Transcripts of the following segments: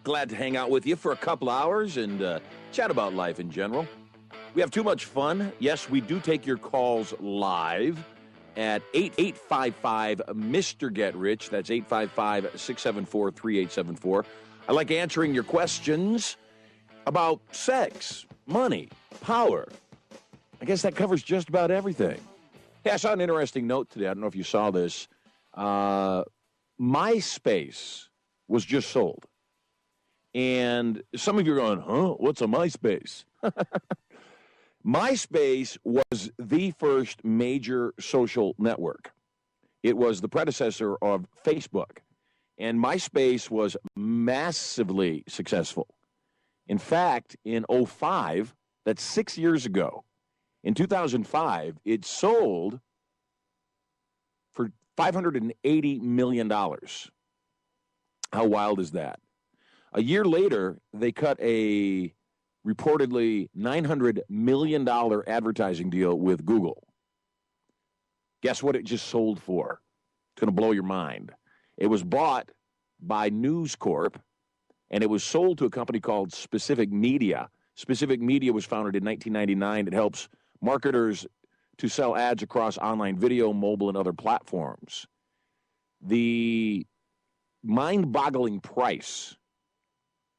Glad to hang out with you for a couple hours and chat about life in general. We have too much fun. Yes, we do take your calls live at 855 Mr. Get Rich. That's 855-674-3874. I like answering your questions about sex, money, power. I guess that covers just about everything. Hey, I saw an interesting note today. I don't know if you saw this. MySpace was just sold. And some of you are going, huh? What's a MySpace? MySpace was the first major social network. It was the predecessor of Facebook. And MySpace was massively successful. In fact, in 2005, that's 6 years ago, in 2005, it sold for $580 million. How wild is that? A year later, they cut a reportedly $900 million advertising deal with Google. Guess what it just sold for? It's going to blow your mind. It was bought by News Corp, and it was sold to a company called Specific Media. Specific Media was founded in 1999. It helps marketers to sell ads across online video, mobile, and other platforms. The mind-boggling price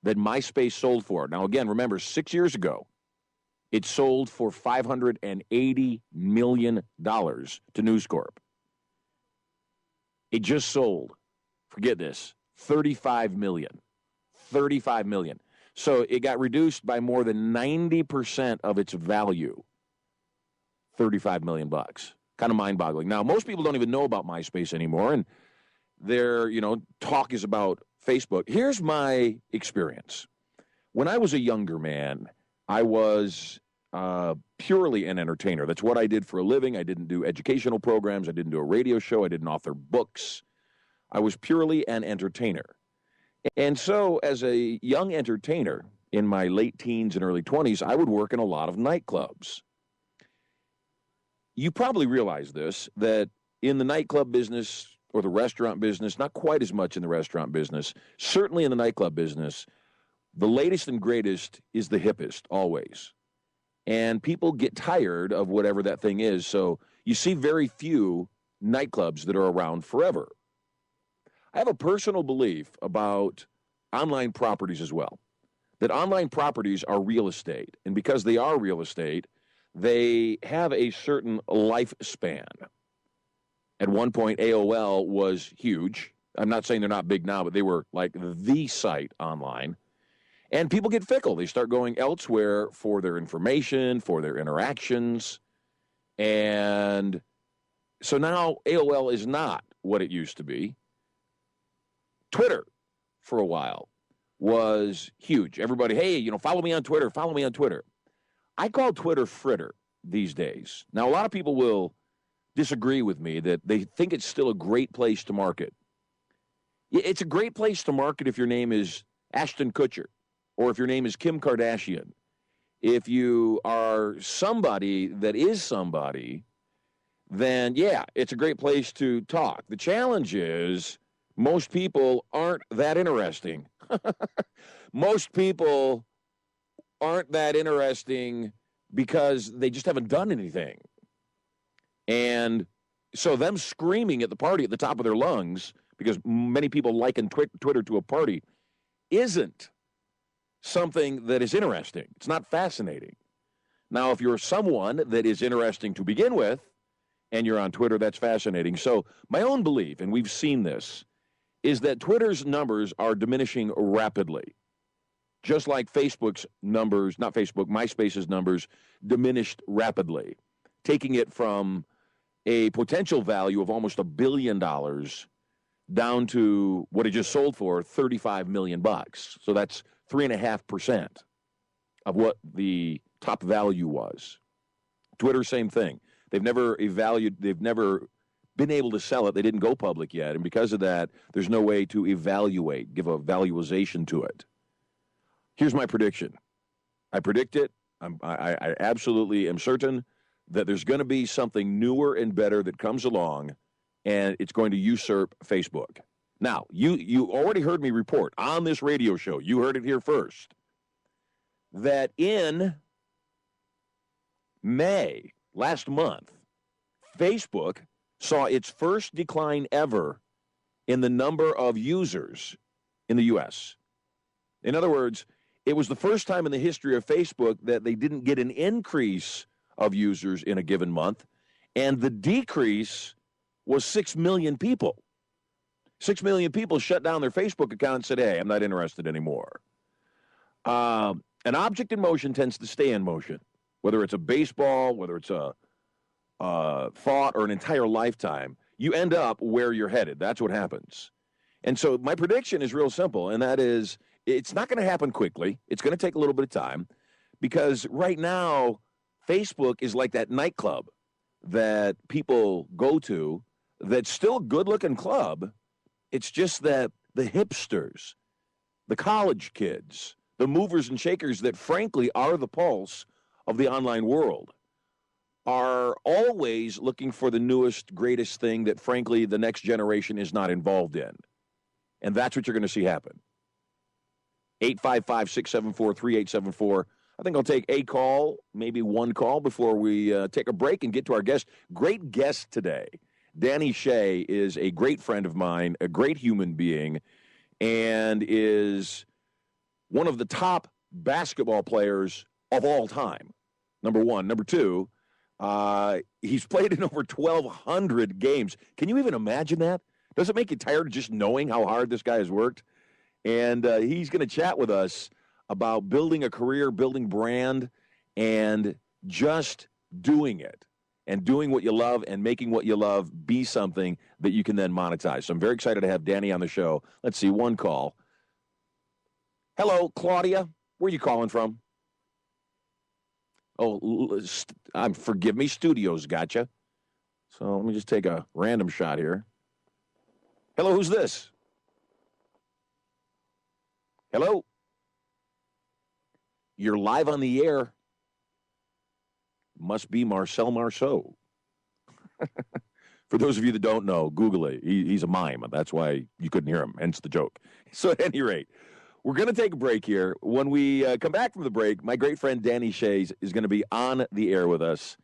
that MySpace sold for. Now, again, remember, 6 years ago, it sold for $580 million to News Corp. It just sold, forget this, $35 million. $35 million. So it got reduced by more than 90% of its value. $35 million bucks. Kind of mind-boggling. Now, most people don't even know about MySpace anymore, and their, talk is about Facebook. Here's my experience. When I was a younger man, I was purely an entertainer. That's what I did for a living. I didn't do educational programs. I didn't do a radio show. I didn't author books. I was purely an entertainer. And so as a young entertainer in my late teens and early 20s, I would work in a lot of nightclubs. You probably realize this, that in the nightclub business or the restaurant business, not quite as much in the restaurant business, certainly in the nightclub business, the latest and greatest is the hippest, always. And people get tired of whatever that thing is, so you see very few nightclubs that are around forever. I have a personal belief about online properties as well, that online properties are real estate, and because they are real estate, they have a certain lifespan. At one point, AOL was huge. I'm not saying they're not big now, but they were like the site online. And people get fickle. They start going elsewhere for their information, for their interactions. And so now AOL is not what it used to be. Twitter, for a while, was huge. Everybody, hey, follow me on Twitter, follow me on Twitter. I call Twitter fritter these days. Now, a lot of people will disagree with me that they think it's still a great place to market. It's a great place to market if your name is Ashton Kutcher or if your name is Kim Kardashian. If you are somebody that is somebody, then yeah, it's a great place to talk. The challenge is most people aren't that interesting. Most people aren't that interesting because they just haven't done anything. And so them screaming at the party at the top of their lungs, because many people liken Twitter to a party, isn't something that is interesting. It's not fascinating. Now, if you're someone that is interesting to begin with, and you're on Twitter, that's fascinating. So my own belief, and we've seen this, is that Twitter's numbers are diminishing rapidly. Just like Facebook's numbers, not Facebook, MySpace's numbers diminished rapidly, taking it from a potential value of almost $1 billion down to what it just sold for, $35 million bucks. So that's 3.5% of what the top value was. Twitter, same thing. They've never been able to sell it. They didn't go public yet. And because of that, there's no way to evaluate, give a valuation to it. Here's my prediction. I predict it. I absolutely am certain that there's going to be something newer and better that comes along, and it's going to usurp Facebook. Now, you already heard me report on this radio show, you heard it here first, that in May, last month, Facebook saw its first decline ever in the number of users in the U.S. In other words, it was the first time in the history of Facebook that they didn't get an increase of users in a given month, and the decrease was 6 million people. 6 million people shut down their Facebook account and said, hey, I'm not interested anymore. An object in motion tends to stay in motion, whether it's a baseball, whether it's a thought, or an entire lifetime. You end up where you're headed. That's what happens. And so my prediction is real simple, and that is it's not going to happen quickly. It's going to take a little bit of time because right now Facebook is like that nightclub that people go to that's still a good-looking club. It's just that the hipsters, the college kids, the movers and shakers that frankly are the pulse of the online world are always looking for the newest, greatest thing that frankly the next generation is not involved in. And that's what you're going to see happen. 855-674-3874. I think I'll take a call, maybe one call before we take a break and get to our guest. Great guest today. Danny Shea is a great friend of mine, a great human being, and is one of the top basketball players of all time, number one. Number two, he's played in over 1,200 games. Can you even imagine that? Does it make you tired just knowing how hard this guy has worked? And he's going to chat with us about building a career, building brand, and just doing it. And doing what you love and making what you love be something that you can then monetize. So I'm very excited to have Danny on the show. Let's see, one call. Hello, Claudia. Where are you calling from? Oh, forgive me, Studios gotcha. So let me just take a random shot here. Hello, who's this? Hello? You're live on the air. Must be Marcel Marceau. For those of you that don't know, Google it. He's a mime. That's why you couldn't hear him, hence the joke. So at any rate, we're going to take a break here. When we come back from the break, my great friend Danny Shea is going to be on the air with us.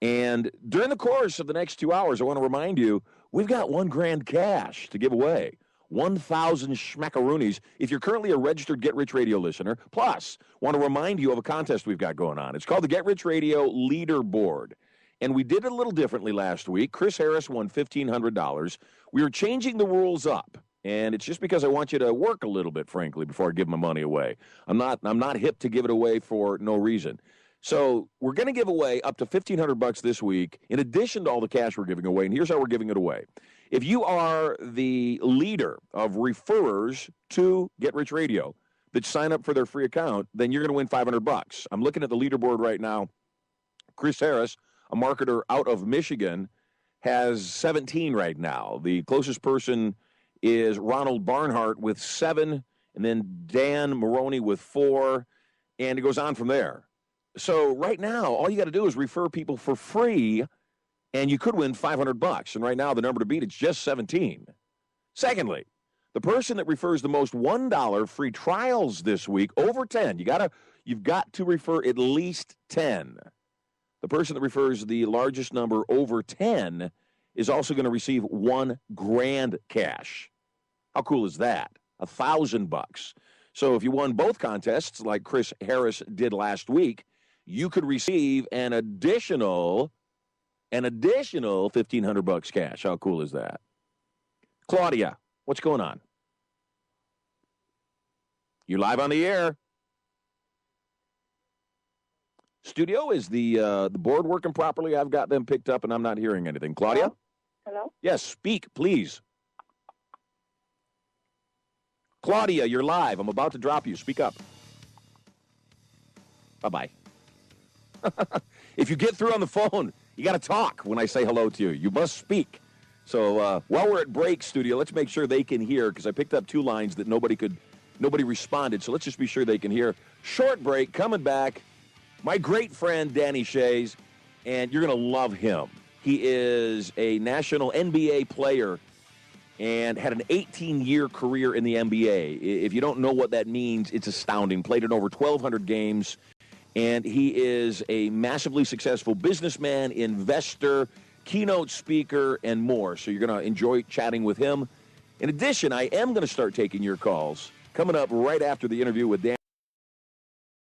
And during the course of the next 2 hours, I want to remind you, we've got $1,000 cash to give away. 1,000 schmackaroonies if you're currently a registered Get Rich Radio listener. Plus, want to remind you of a contest we've got going on. It's called the Get Rich Radio Leaderboard. And we did it a little differently last week. Chris Harris won $1,500. We are changing the rules up. And it's just because I want you to work a little bit, frankly, before I give my money away. I'm not hip to give it away for no reason. So we're going to give away up to $1,500 this week, in addition to all the cash we're giving away. And here's how we're giving it away. If you are the leader of referrers to Get Rich Radio that sign up for their free account, then you're going to win $500. I'm looking at the leaderboard right now. Chris Harris, a marketer out of Michigan, has 17 right now. The closest person is Ronald Barnhart with 7, and then Dan Maroney with 4, and it goes on from there. So right now, all you got to do is refer people for free, and you could win $500. And right now, the number to beat is just 17. Secondly, the person that refers the most $1 free trials this week, over 10, you've got to refer at least 10. The person that refers the largest number, over 10, is also going to receive $1,000 cash. How cool is that? $1,000. So if you won both contests, like Chris Harris did last week, you could receive an additional $1,500 cash. How cool is that? Claudia, what's going on? You live on the air. Studio, is the board working properly? I've got them picked up and I'm not hearing anything. Claudia? Hello? Yes, speak, please. Claudia, you're live. I'm about to drop you. Speak up. Bye-bye. If you get through on the phone, you got to talk when I say hello to you. You must speak. So while we're at break, Studio, let's make sure they can hear, because I picked up 2 lines that nobody responded. So let's just be sure they can hear. Short break, coming back. My great friend, Danny Shea, and you're going to love him. He is a national NBA player, and had an 18-year career in the NBA. If you don't know what that means, it's astounding. Played in over 1,200 games, and he is a massively successful businessman, investor, keynote speaker, and more. So you're going to enjoy chatting with him. In addition, I am going to start taking your calls coming up right after the interview with Dan.